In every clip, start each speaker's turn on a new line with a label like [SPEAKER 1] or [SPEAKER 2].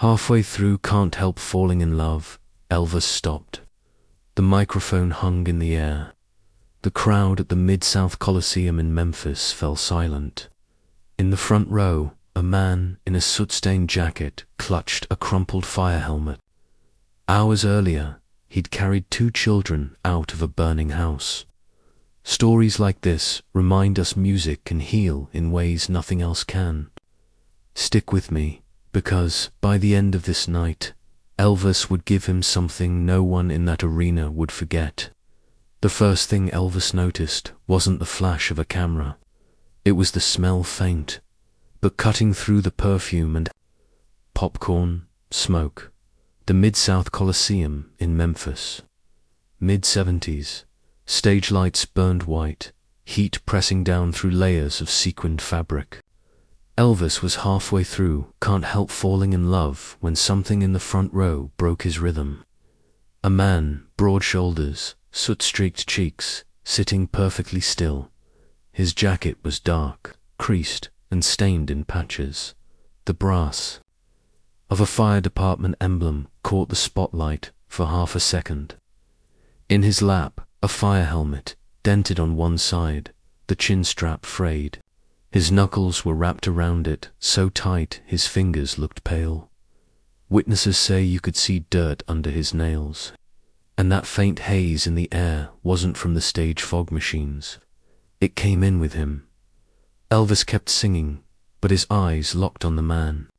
[SPEAKER 1] Halfway through Can't Help Falling in Love, Elvis stopped. The microphone hung in the air. The crowd at the Mid-South Coliseum in Memphis fell silent. In the front row, a man in a soot-stained jacket clutched a crumpled fire helmet. Hours earlier, he'd carried 2 children out of a burning house. Stories like this remind us music can heal in ways nothing else can. Stick with me, because by the end of this night, Elvis would give him something no one in that arena would forget. The first thing Elvis noticed wasn't the flash of a camera. It was the smell faint, but cutting through the perfume and popcorn, smoke. The Mid-South Coliseum in Memphis. Mid-70s. Stage lights burned white, heat pressing down through layers of sequined fabric. Elvis was halfway through Can't Help Falling in Love when something in the front row broke his rhythm. A man, broad shoulders, soot-streaked cheeks, sitting perfectly still. His jacket was dark, creased, and stained in patches. The brass of a fire department emblem caught the spotlight for half a second. In his lap, a fire helmet, dented on one side, the chin strap frayed. His knuckles were wrapped around it, so tight his fingers looked pale. Witnesses say you could see dirt under his nails. And that faint haze in the air wasn't from the stage fog machines. It came in with him. Elvis kept singing, but his eyes locked on the man.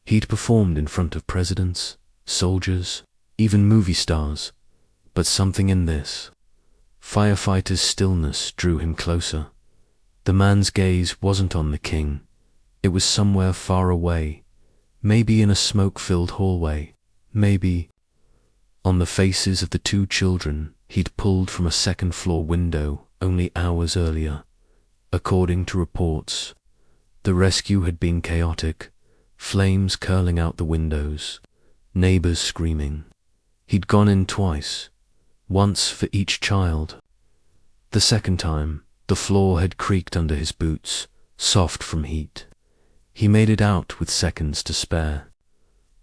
[SPEAKER 1] He'd performed in front of presidents, soldiers, even movie stars, but something in this firefighter's stillness drew him closer. The man's gaze wasn't on the king. It was somewhere far away, maybe in a smoke-filled hallway, maybe on the faces of the 2 children he'd pulled from a second-floor window only hours earlier. According to reports, the rescue had been chaotic, flames curling out the windows, neighbors screaming. He'd gone in twice, once for each child. The second time, the floor had creaked under his boots, soft from heat. He made it out with seconds to spare.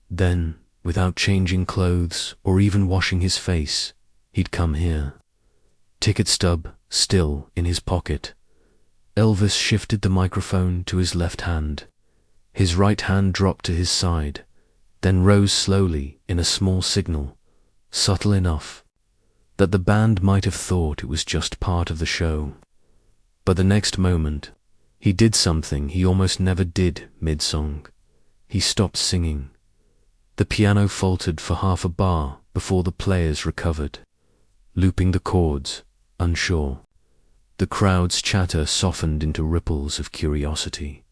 [SPEAKER 1] Then, without changing clothes or even washing his face, he'd come here. Ticket stub still in his pocket. Elvis shifted the microphone to his left hand. His right hand dropped to his side, then rose slowly in a small signal, subtle enough that the band might have thought it was just part of the show. But the next moment, he did something he almost never did mid-song. He stopped singing. The piano faltered for half a bar before the players recovered, looping the chords, unsure. The crowd's chatter softened into ripples of curiosity.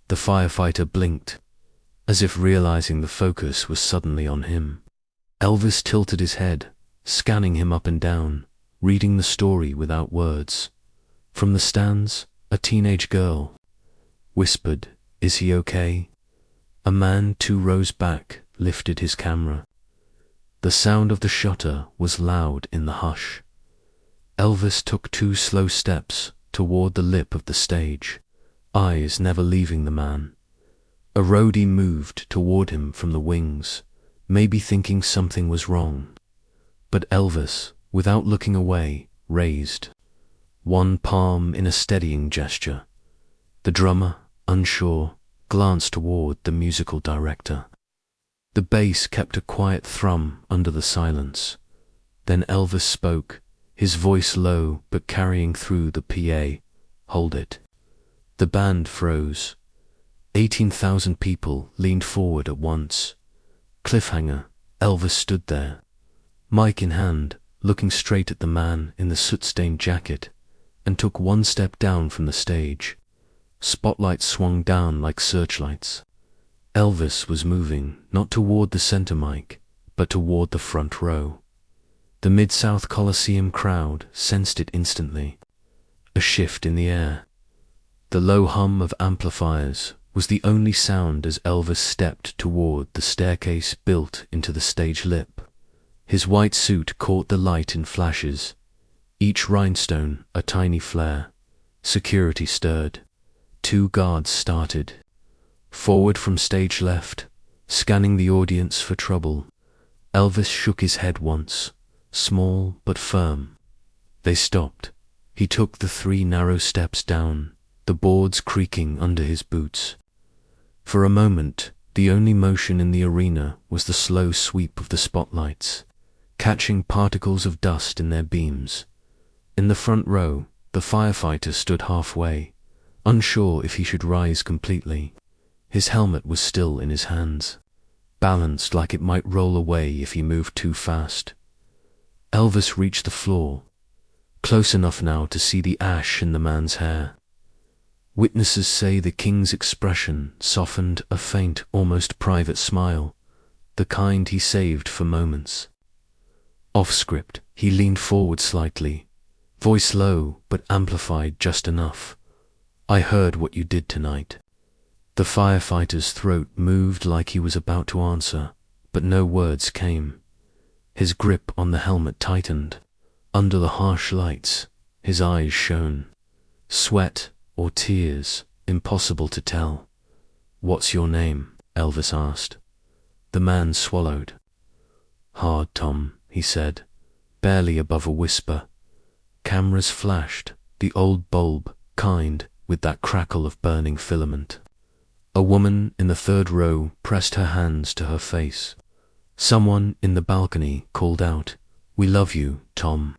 [SPEAKER 1] The firefighter blinked, as if realizing the focus was suddenly on him. Elvis tilted his head, scanning him up and down, reading the story without words. From the stands, a teenage girl whispered, "Is he okay?" A man 2 rows back lifted his camera. The sound of the shutter was loud in the hush. Elvis took 2 slow steps toward the lip of the stage, eyes never leaving the man. A roadie moved toward him from the wings, maybe thinking something was wrong. But Elvis, without looking away, raised one palm in a steadying gesture. The drummer, unsure, glanced toward the musical director. The bass kept a quiet thrum under the silence. Then Elvis spoke, his voice low but carrying through the PA. "Hold it." The band froze. 18,000 people leaned forward at once. Cliffhanger, Elvis stood there, mic in hand, looking straight at the man in the soot-stained jacket, and took 1 step down from the stage. Spotlights swung down like searchlights. Elvis was moving, not toward the center mic, but toward the front row. The Mid-South Coliseum crowd sensed it instantly. A shift in the air. The low hum of amplifiers was the only sound as Elvis stepped toward the staircase built into the stage lip. His white suit caught the light in flashes, each rhinestone a tiny flare. Security stirred. 2 guards started. Forward from stage left, scanning the audience for trouble. Elvis shook his head once, small but firm. They stopped. He took the 3 narrow steps down, the boards creaking under his boots. For a moment, the only motion in the arena was the slow sweep of the spotlights, catching particles of dust in their beams. In the front row, the firefighter stood halfway, unsure if he should rise completely. His helmet was still in his hands, balanced like it might roll away if he moved too fast. Elvis reached the floor, close enough now to see the ash in the man's hair. Witnesses say the king's expression softened a faint, almost private smile, the kind he saved for moments. Off script, he leaned forward slightly, voice low but amplified just enough. "I heard what you did tonight." The firefighter's throat moved like he was about to answer, but no words came. His grip on the helmet tightened. Under the harsh lights, his eyes shone. Sweat or tears, impossible to tell. "What's your name?" Elvis asked. The man swallowed. "Hard Tom," he said, barely above a whisper. Cameras flashed, the old bulb, kind, with that crackle of burning filament. A woman in the 3rd row pressed her hands to her face. Someone in the balcony called out, "We love you, Tom,"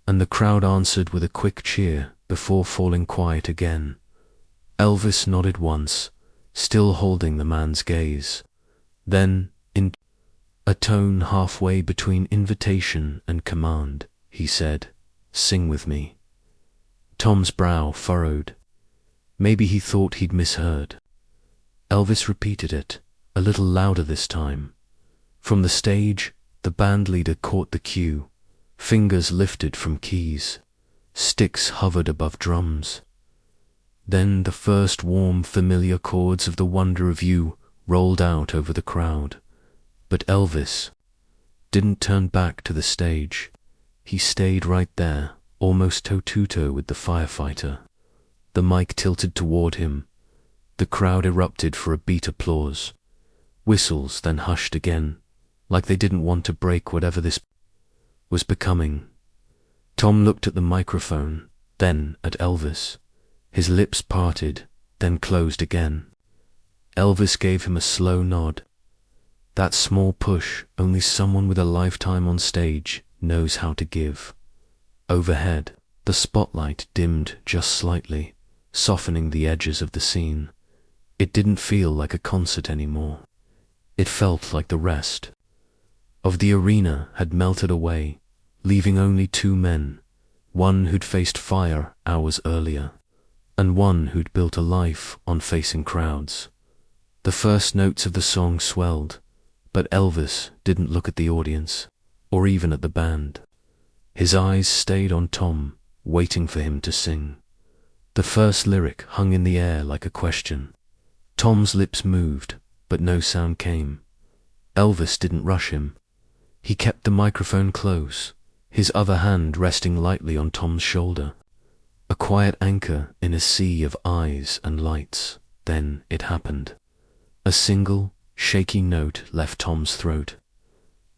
[SPEAKER 1] and the crowd answered with a quick cheer before falling quiet again. Elvis nodded once, still holding the man's gaze. Then, in a tone halfway between invitation and command, he said, "Sing with me." Tom's brow furrowed. Maybe he thought he'd misheard. Elvis repeated it, a little louder this time. From the stage, the band leader caught the cue. Fingers lifted from keys. Sticks hovered above drums. Then the first warm, familiar chords of The Wonder of You rolled out over the crowd. But Elvis didn't turn back to the stage. He stayed right there, almost toe-to-toe with the firefighter. The mic tilted toward him. The crowd erupted for a beat applause. Whistles then hushed again, like they didn't want to break whatever this was becoming. Tom looked at the microphone, then at Elvis. His lips parted, then closed again. Elvis gave him a slow nod. That small push only someone with a lifetime on stage knows how to give. Overhead, the spotlight dimmed just slightly, softening the edges of the scene. It didn't feel like a concert anymore. It felt like the rest of the arena had melted away, leaving only 2 men, one who'd faced fire hours earlier, and one who'd built a life on facing crowds. The first notes of the song swelled, but Elvis didn't look at the audience, or even at the band. His eyes stayed on Tom, waiting for him to sing. The first lyric hung in the air like a question. Tom's lips moved, but no sound came. Elvis didn't rush him. He kept the microphone close, his other hand resting lightly on Tom's shoulder. A quiet anchor in a sea of eyes and lights. Then it happened. A single, shaky note left Tom's throat.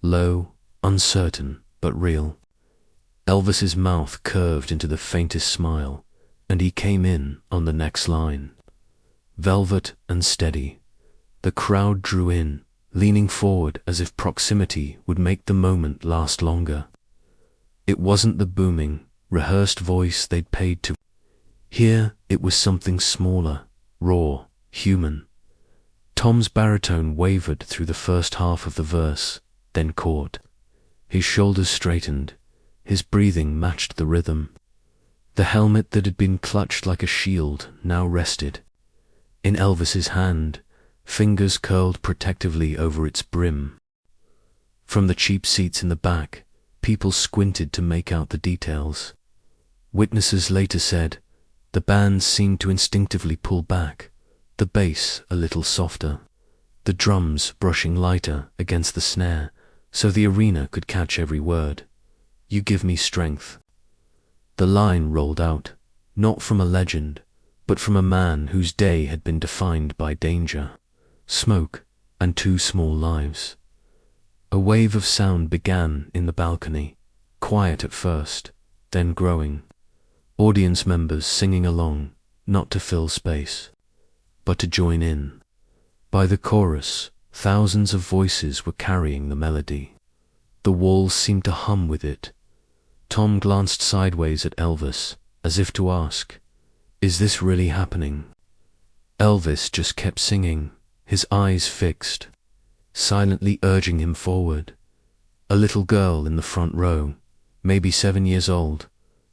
[SPEAKER 1] Low, uncertain, but real. Elvis's mouth curved into the faintest smile, and he came in on the next line. Velvet and steady. The crowd drew in, leaning forward as if proximity would make the moment last longer. It wasn't the booming, rehearsed voice they'd paid to hear. It was something smaller, raw, human. Tom's baritone wavered through the first half of the verse, then caught. His shoulders straightened, his breathing matched the rhythm. The helmet that had been clutched like a shield now rested. In Elvis's hand, fingers curled protectively over its brim. From the cheap seats in the back, people squinted to make out the details. Witnesses later said, the band seemed to instinctively pull back, the bass a little softer, the drums brushing lighter against the snare, so the arena could catch every word. "You give me strength." The line rolled out, not from a legend, but from a man whose day had been defined by danger, smoke, and 2 small lives. A wave of sound began in the balcony, quiet at first, then growing. Audience members singing along, not to fill space, but to join in. By the chorus, thousands of voices were carrying the melody. The walls seemed to hum with it. Tom glanced sideways at Elvis, as if to ask, "Is this really happening?" Elvis just kept singing, his eyes fixed, silently urging him forward. A little girl in the front row, maybe 7 years old,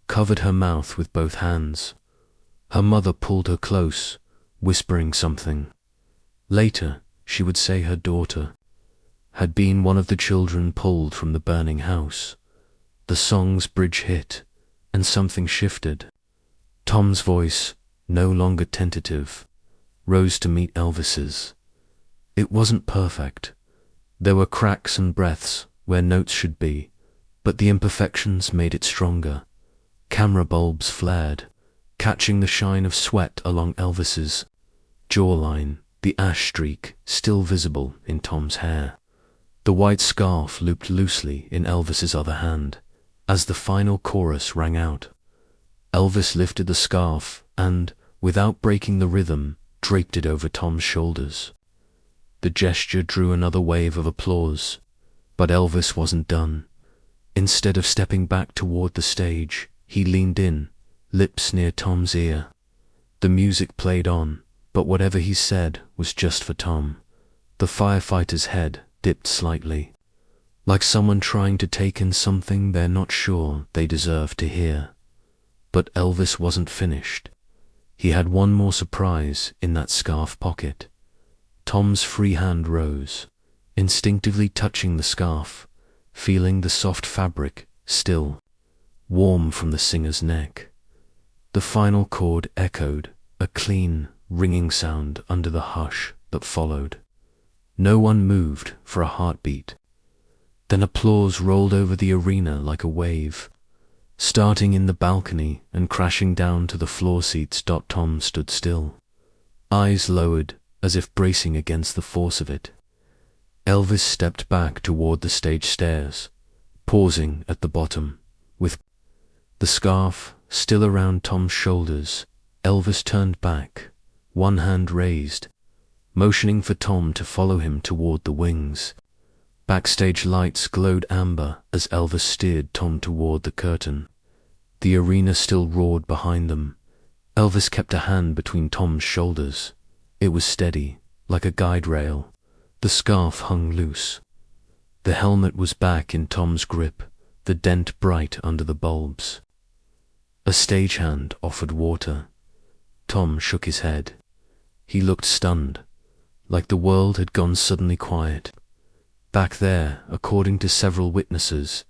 [SPEAKER 1] covered her mouth with both hands. Her mother pulled her close, whispering something. Later, she would say her daughter had been one of the children pulled from the burning house. The song's bridge hit, and something shifted. Tom's voice, no longer tentative, rose to meet Elvis's. It wasn't perfect. There were cracks and breaths where notes should be, but the imperfections made it stronger. Camera bulbs flared, catching the shine of sweat along Elvis's jawline, the ash streak still visible in Tom's hair. The white scarf looped loosely in Elvis's other hand. As the final chorus rang out, Elvis lifted the scarf and, without breaking the rhythm, draped it over Tom's shoulders. The gesture drew another wave of applause, but Elvis wasn't done. Instead of stepping back toward the stage, he leaned in, lips near Tom's ear. The music played on, but whatever he said was just for Tom. The firefighter's head dipped slightly, like someone trying to take in something they're not sure they deserve to hear. But Elvis wasn't finished. He had one more surprise in that scarf pocket. Tom's free hand rose, instinctively touching the scarf, feeling the soft fabric still warm from the singer's neck. The final chord echoed, a clean, ringing sound under the hush that followed. No one moved for a heartbeat. Then applause rolled over the arena like a wave, starting in the balcony and crashing down to the floor seats. Tom stood still, eyes lowered as if bracing against the force of it. Elvis stepped back toward the stage stairs, pausing at the bottom. With the scarf still around Tom's shoulders, Elvis turned back, one hand raised, motioning for Tom to follow him toward the wings. Backstage lights glowed amber as Elvis steered Tom toward the curtain. The arena still roared behind them. Elvis kept a hand between Tom's shoulders. It was steady, like a guide rail. The scarf hung loose. The helmet was back in Tom's grip, the dent bright under the bulbs. A stagehand offered water. Tom shook his head. He looked stunned, like the world had gone suddenly quiet. Back there, according to several witnesses,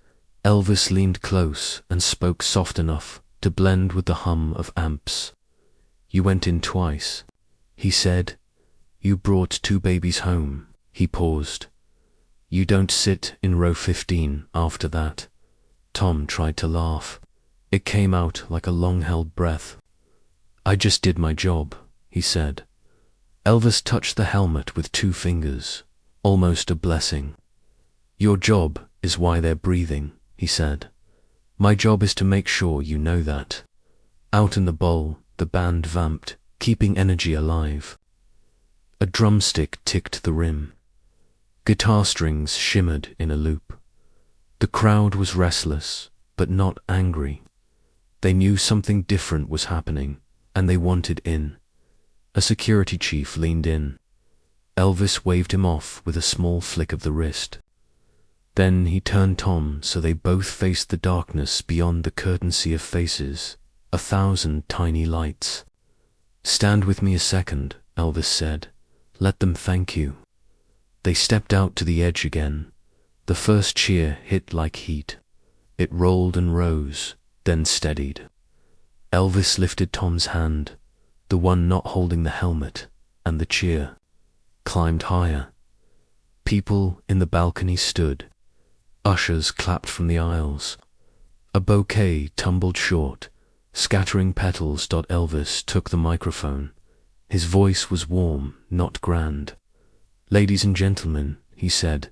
[SPEAKER 1] Elvis leaned close and spoke soft enough to blend with the hum of amps. "You went in twice," he said. "You brought 2 babies home." He paused. "You don't sit in row 15 after that." Tom tried to laugh. It came out like a long-held breath. "I just did my job," he said. Elvis touched the helmet with 2 fingers, almost a blessing. "Your job is why they're breathing," he said. "My job is to make sure you know that." Out in the bowl, the band vamped, keeping energy alive. A drumstick ticked the rim. Guitar strings shimmered in a loop. The crowd was restless, but not angry. They knew something different was happening, and they wanted in. A security chief leaned in. Elvis waved him off with a small flick of the wrist. Then he turned Tom so they both faced the darkness beyond the curtain sea of faces, 1,000 tiny lights. "Stand with me a second," Elvis said. "Let them thank you." They stepped out to the edge again. The first cheer hit like heat. It rolled and rose, then steadied. Elvis lifted Tom's hand, the one not holding the helmet, and the cheer climbed higher. People in the balcony stood. Ushers clapped from the aisles. A bouquet tumbled short, scattering petals. Elvis took the microphone. His voice was warm, not grand. "Ladies and gentlemen," he said,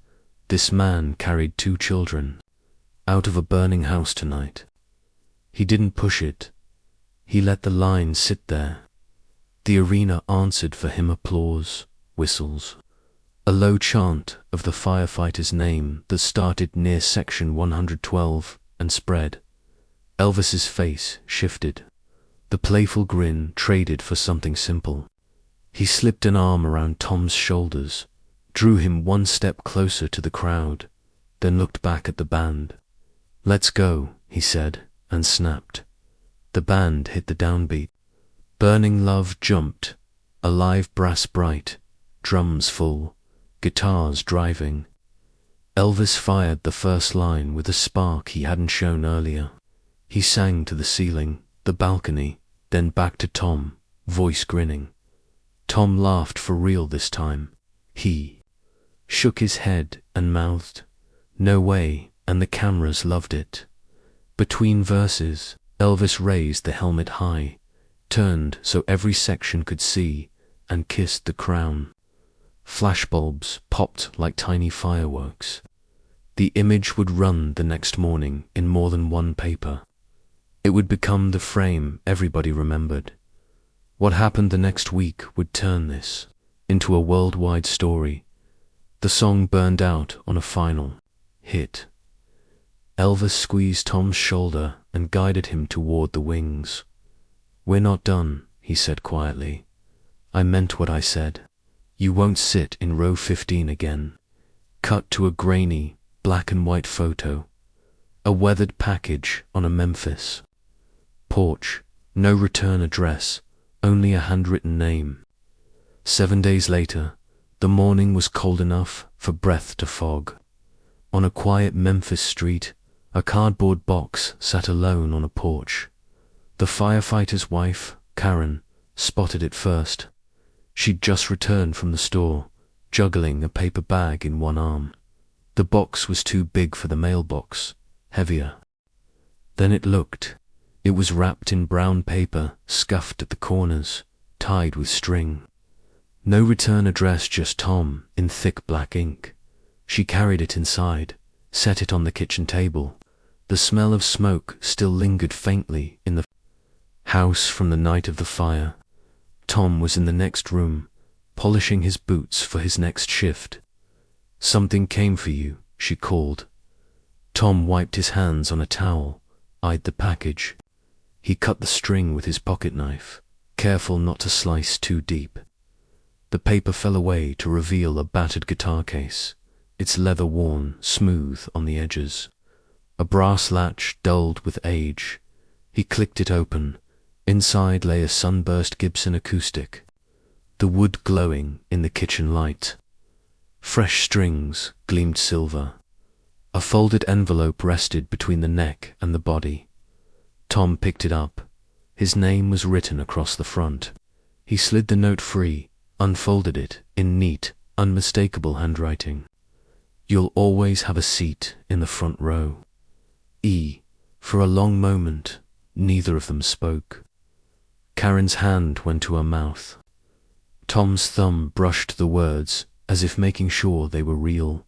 [SPEAKER 1] "this man carried 2 children out of a burning house tonight. He didn't push it. He let the line sit there." The arena answered for him, applause, whistles, a low chant of the firefighter's name that started near section 112 and spread. Elvis's face shifted. The playful grin traded for something simple. He slipped an arm around Tom's shoulders, drew him 1 step closer to the crowd, then looked back at the band. "Let's go," he said, and snapped. The band hit the downbeat. Burning Love jumped, a live brass bright, drums full, guitars driving. Elvis fired the first line with a spark he hadn't shown earlier. He sang to the ceiling, the balcony, then back to Tom, voice grinning. Tom laughed for real this time. He shook his head and mouthed, "No way," and the cameras loved it. Between verses, Elvis raised the helmet high, turned so every section could see, and kissed the crown. Flashbulbs popped like tiny fireworks. The image would run the next morning in more than one paper. It would become the frame everybody remembered. What happened the next week would turn this into a worldwide story. The song burned out on a final hit. Elvis squeezed Tom's shoulder and guided him toward the wings. "We're not done," he said quietly. "I meant what I said. You won't sit in row 15 again." Cut to a grainy, black and white photo. A weathered package on a Memphis porch. No return address, only a handwritten name. 7 days later, the morning was cold enough for breath to fog. On a quiet Memphis street, a cardboard box sat alone on a porch. The firefighter's wife, Karen, spotted it first. She'd just returned from the store, juggling a paper bag in one arm. The box was too big for the mailbox, heavier. Then it looked. It was wrapped in brown paper, scuffed at the corners, tied with string. No return address, just Tom, in thick black ink. She carried it inside, set it on the kitchen table. The smell of smoke still lingered faintly in the house from the night of the fire. Tom was in the next room, polishing his boots for his next shift. "Something came for you," she called. Tom wiped his hands on a towel, eyed the package. He cut the string with his pocket knife, careful not to slice too deep. The paper fell away to reveal a battered guitar case, its leather worn, smooth on the edges. A brass latch dulled with age. He clicked it open. Inside lay a sunburst Gibson acoustic, the wood glowing in the kitchen light. Fresh strings gleamed silver. A folded envelope rested between the neck and the body. Tom picked it up. His name was written across the front. He slid the note free, unfolded it in neat, unmistakable handwriting. "You'll always have a seat in the front row." For a long moment, neither of them spoke. Karen's hand went to her mouth. Tom's thumb brushed the words, as if making sure they were real.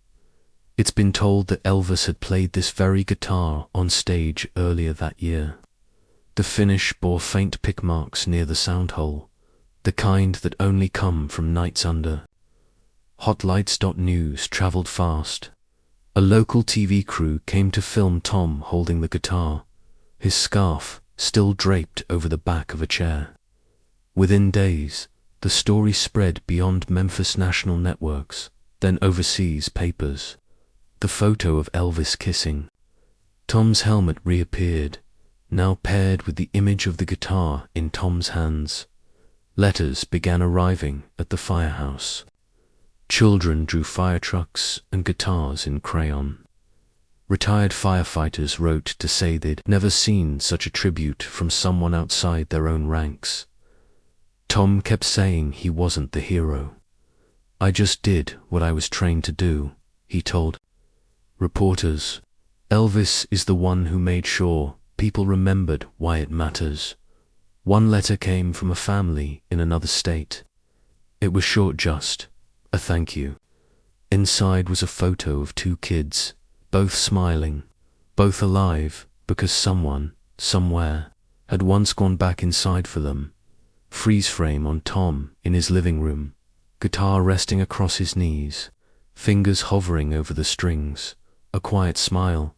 [SPEAKER 1] It's been told that Elvis had played this very guitar on stage earlier that year. The finish bore faint pick marks near the sound hole, the kind that only come from nights under. Hotlights.news traveled fast. A local TV crew came to film Tom holding the guitar, his scarf still draped over the back of a chair. Within days, the story spread beyond Memphis national networks, then overseas papers. The photo of Elvis kissing. Tom's helmet reappeared, now paired with the image of the guitar in Tom's hands. Letters began arriving at the firehouse. Children drew fire trucks and guitars in crayon. Retired firefighters wrote to say they'd never seen such a tribute from someone outside their own ranks. Tom kept saying he wasn't the hero. "I just did what I was trained to do," he told reporters. "Elvis is the one who made sure people remembered why it matters." One letter came from a family in another state. It was short, just a thank you. Inside was a photo of two kids, both smiling, both alive, because someone, somewhere, had once gone back inside for them. Freeze frame on Tom in his living room, guitar resting across his knees, fingers hovering over the strings, a quiet smile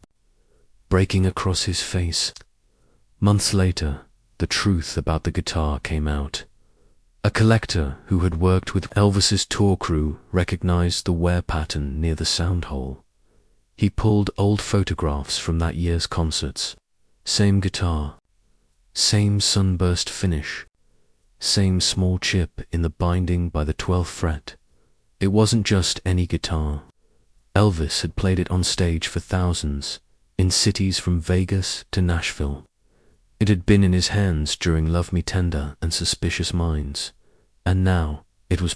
[SPEAKER 1] breaking across his face. Months later, the truth about the guitar came out. A collector who had worked with Elvis's tour crew recognized the wear pattern near the sound hole. He pulled old photographs from that year's concerts. Same guitar, same sunburst finish, same small chip in the binding by the 12th fret. It wasn't just any guitar. Elvis had played it on stage for thousands, in cities from Vegas to Nashville. It had been in his hands during Love Me Tender and Suspicious Minds, and now it was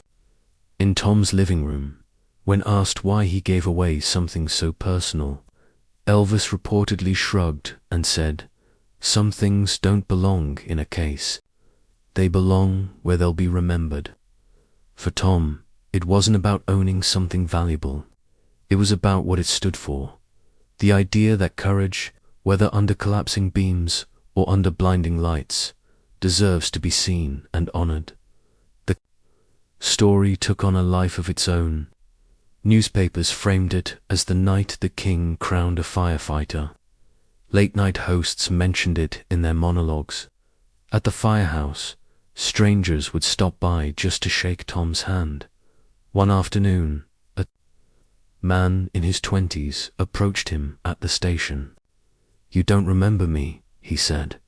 [SPEAKER 1] in Tom's living room. When asked why he gave away something so personal, Elvis reportedly shrugged and said, "Some things don't belong in a case. They belong where they'll be remembered." For Tom, it wasn't about owning something valuable. It was about what it stood for. The idea that courage, whether under collapsing beams or under blinding lights, deserves to be seen and honored. The story took on a life of its own. Newspapers framed it as the night the king crowned a firefighter. Late-night hosts mentioned it in their monologues. At the firehouse, strangers would stop by just to shake Tom's hand. One afternoon, a man in his 20s approached him at the station. "You don't remember me," he said,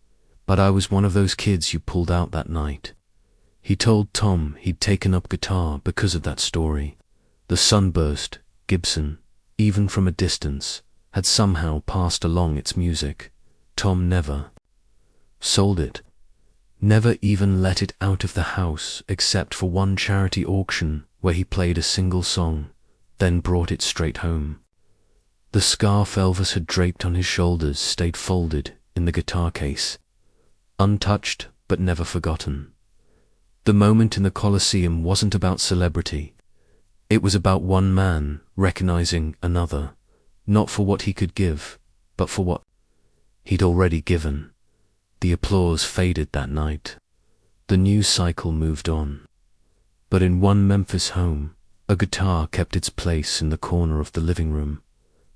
[SPEAKER 1] "but I was one of those kids you pulled out that night." He told Tom he'd taken up guitar because of that story. The sunburst, Gibson, even from a distance, had somehow passed along its music. Tom never sold it, never even let it out of the house except for one charity auction where he played a single song, then brought it straight home. The scarf Elvis had draped on his shoulders stayed folded in the guitar case, untouched but never forgotten. The moment in the Colosseum wasn't about celebrity. It was about one man recognizing another, not for what he could give, but for what he'd already given. The applause faded that night. The news cycle moved on. But in one Memphis home, a guitar kept its place in the corner of the living room,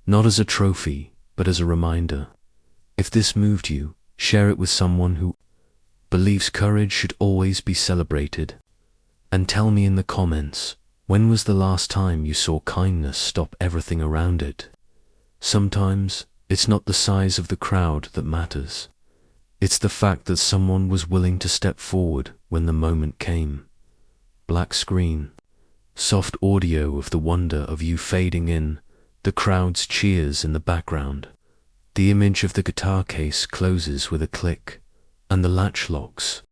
[SPEAKER 1] not as a trophy, but as a reminder. If this moved you, share it with someone who believes courage should always be celebrated. And tell me in the comments, when was the last time you saw kindness stop everything around it? Sometimes it's not the size of the crowd that matters. It's the fact that someone was willing to step forward when the moment came. Black screen, soft audio of the wonder of you fading in, the crowd's cheers in the background. The image of the guitar case closes with a click, and the latch locks.